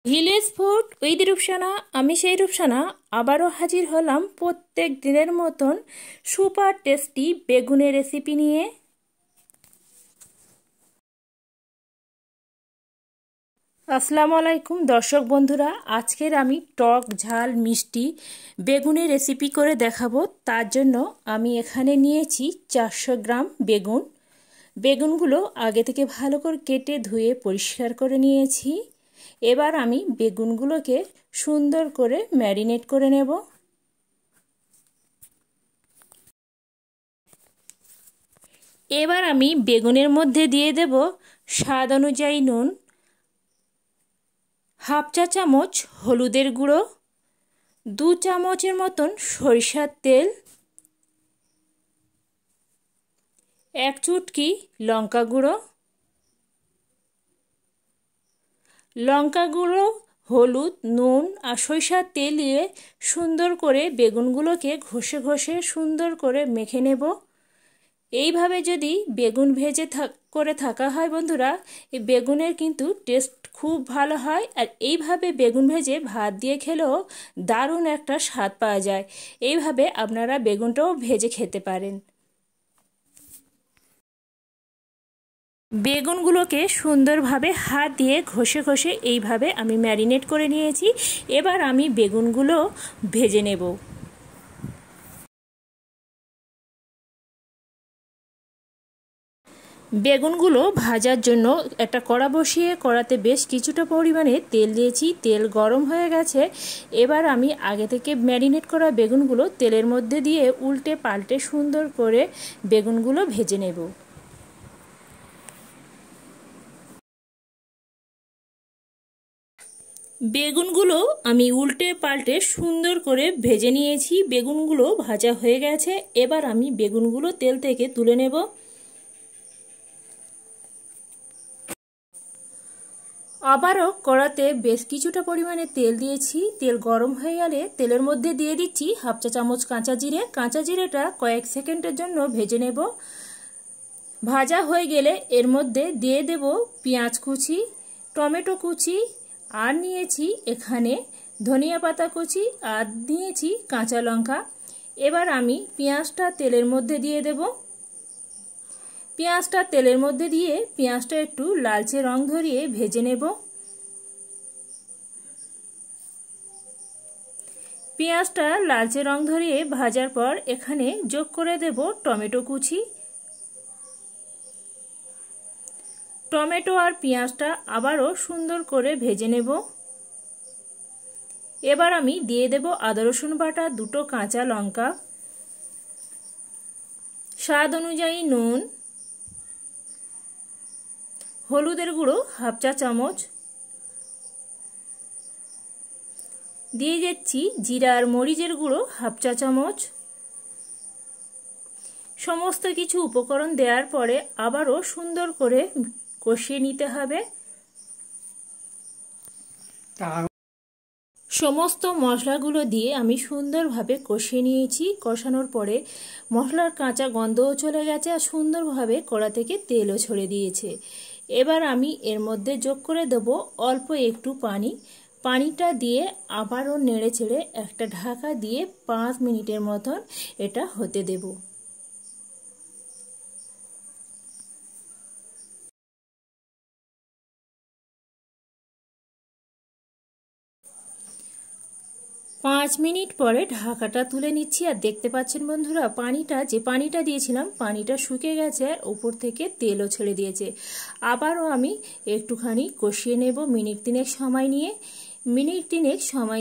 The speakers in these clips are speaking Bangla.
Village food with Rupsana. আমি সেই রূপসানা আবারও হাজির হলাম প্রত্যেক দিনের মতন সুপার টেস্টি বেগুনের রেসিপি নিয়ে। আসসালামু আলাইকুম দর্শক বন্ধুরা, আজকের আমি টক ঝাল মিষ্টি বেগুনের রেসিপি করে দেখাবো। তার জন্য আমি এখানে নিয়েছি 400 গ্রাম বেগুন। বেগুনগুলো আগে থেকে ভালো করে কেটে ধুয়ে পরিষ্কার করে নিয়েছি। এবার আমি বেগুনগুলোকে সুন্দর করে ম্যারিনেট করে নেব। এবার আমি বেগুনের মধ্যে দিয়ে দেব স্বাদ অনুযায়ী নুন, হাফ চা চামচ হলুদের গুঁড়ো, 2 চামচের মতন সরিষার তেল, 1 চুটকি লঙ্কা গুঁড়ো, হলুদ, নুন আর সরিষার তেল দিয়ে সুন্দর করে বেগুনগুলোকে ঘষে ঘষে সুন্দর করে মেখে নেব। এইভাবে যদি বেগুন ভেজে করে থাকা হয় বন্ধুরা, এই বেগুনের কিন্তু টেস্ট খুব ভালো হয়। আর এইভাবে বেগুন ভেজে ভাত দিয়ে খেলেও দারুণ একটা স্বাদ পাওয়া যায়। এইভাবে আপনারা বেগুনটাও ভেজে খেতে পারেন। বেগুনগুলোকে সুন্দরভাবে হাত দিয়ে ঘষে ঘষে এইভাবে আমি ম্যারিনেট করে নিয়েছি। এবার আমি বেগুনগুলো ভেজে নেব। বেগুনগুলো ভাজার জন্য একটা কড়া বসিয়ে কড়াতে বেশ কিছুটা পরিমাণে তেল দিয়েছি। তেল গরম হয়ে গেছে। এবার আমি আগে থেকে ম্যারিনেট করা বেগুনগুলো তেলের মধ্যে দিয়ে উল্টে পাল্টে সুন্দর করে বেগুনগুলো ভেজে নেব। বেগুনগুলো আমি উল্টে পাল্টে সুন্দর করে ভেজে নিয়েছি। বেগুনগুলো ভাজা হয়ে গেছে। এবার আমি বেগুনগুলো তেল থেকে তুলে নেব। আবারও কড়াতে বেশ কিছুটা পরিমাণে তেল দিয়েছি। তেল গরম হয়ে গেলে তেলের মধ্যে দিয়ে দিচ্ছি হাফ চা চামচ কাঁচা জিরে। কাঁচা জিরেটা কয়েক সেকেন্ডের জন্য ভেজে নেব। ভাজা হয়ে গেলে এর মধ্যে দিয়ে দেব পেঁয়াজ কুচি, টমেটো কুচি, আর নিয়েছি এখানে ধনিয়া পাতা কুচি, আর নিয়েছি কাঁচা লঙ্কা। এবার আমি পেঁয়াজটা তেলের মধ্যে দিয়ে দেব। পেঁয়াজটা তেলের মধ্যে দিয়ে পেঁয়াজটা একটু লালচে রং ধরিয়ে ভেজে নেব। পেঁয়াজটা লালচে রং ধরিয়ে ভাজার পর এখানে যোগ করে দেব টমেটো কুচি। টমেটো আর পেঁয়াজটা আবারও সুন্দর করে ভেজে নেব। এবার আমি দিয়ে দেব আদা রসুন বাটা, 2 কাঁচা লঙ্কা, স্বাদ অনুযায়ী নুন, হলুদের গুঁড়ো হাফ চা চামচ, দিয়ে যাচ্ছি জিরা আর মরিচের গুঁড়ো হাফ চা চামচ। সমস্ত কিছু উপকরণ দেওয়ার পরে আবারও সুন্দর করে কষিয়ে নিতে হবে। সমস্ত মশলাগুলো দিয়ে আমি সুন্দরভাবে কষিয়ে নিয়েছি। কষানোর পরে মশলার কাঁচা গন্ধও চলে গেছে আর সুন্দরভাবে কড়া থেকে তেলও ছড়ে দিয়েছে। এবার আমি এর মধ্যে যোগ করে দেব অল্প একটু পানি। পানিটা দিয়ে আবারও নেড়ে চেড়ে একটা ঢাকা দিয়ে 5 মিনিটের মতন এটা হতে দেব। পাঁচ মিনিট পরে ঢাকাটা তুলে নিচ্ছি। আর দেখতে পাচ্ছেন বন্ধুরা, যে পানিটা দিয়েছিলাম পানিটা শুকিয়ে গেছে আর উপর থেকে তেলও ছেড়ে দিয়েছে। আবারও আমি একটুখানি কষিয়ে নেব মিনিট 3 সময়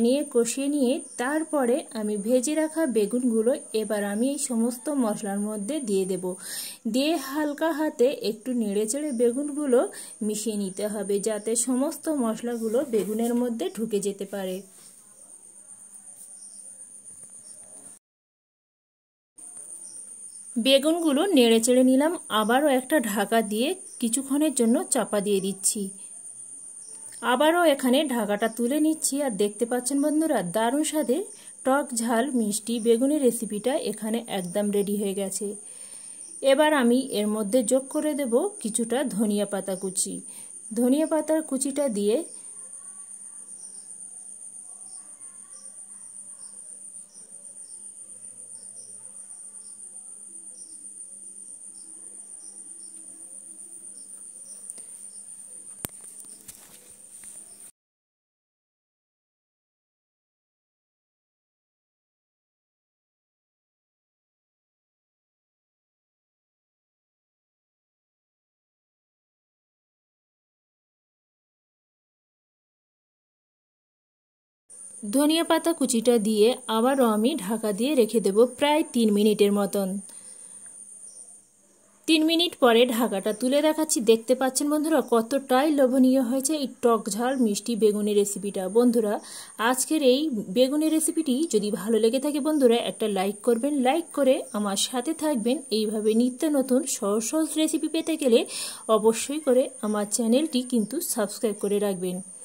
নিয়ে কষিয়ে নিয়ে তারপরে আমি ভেজে রাখা বেগুনগুলো এবার আমি এই সমস্ত মশলার মধ্যে দিয়ে দেব। দিয়ে হালকা হাতে একটু নেড়ে চেড়ে বেগুনগুলো মিশিয়ে নিতে হবে, যাতে সমস্ত মশলাগুলো বেগুনের মধ্যে ঢুকে যেতে পারে। বেগুনগুলো নেড়ে চেড়ে নিলাম। আবারও একটা ঢাকা দিয়ে কিছুক্ষণের জন্য চাপা দিয়ে দিচ্ছি। আবারও এখানে ঢাকাটা তুলে নিচ্ছি। আর দেখতে পাচ্ছেন বন্ধুরা, দারুণ স্বাদের টক ঝাল মিষ্টি বেগুনের রেসিপিটা এখানে একদম রেডি হয়ে গেছে। এবার আমি এর মধ্যে যোগ করে দেব কিছুটা ধনিয়া পাতা কুচি। ধনিয়া পাতার কুচিটা দিয়ে ধনিয়া পাতা কুচিটা দিয়ে আবারও আমি ঢাকা দিয়ে রেখে দেব প্রায় 3 মিনিটের মতন। 3 মিনিট পরে ঢাকাটা তুলে দেখাচ্ছি। দেখতে পাচ্ছেন বন্ধুরা কতটাই লোভনীয় হয়েছে এই টক ঝাল মিষ্টি বেগুনের রেসিপিটা। বন্ধুরা আজকের এই বেগুনের রেসিপিটি যদি ভালো লেগে থাকে বন্ধুরা একটা লাইক করবেন, লাইক করে আমার সাথে থাকবেন। এইভাবে নিত্য নতুন সহজ সহজ রেসিপি পেতে গেলে অবশ্যই করে আমার চ্যানেলটি কিন্তু সাবস্ক্রাইব করে রাখবেন।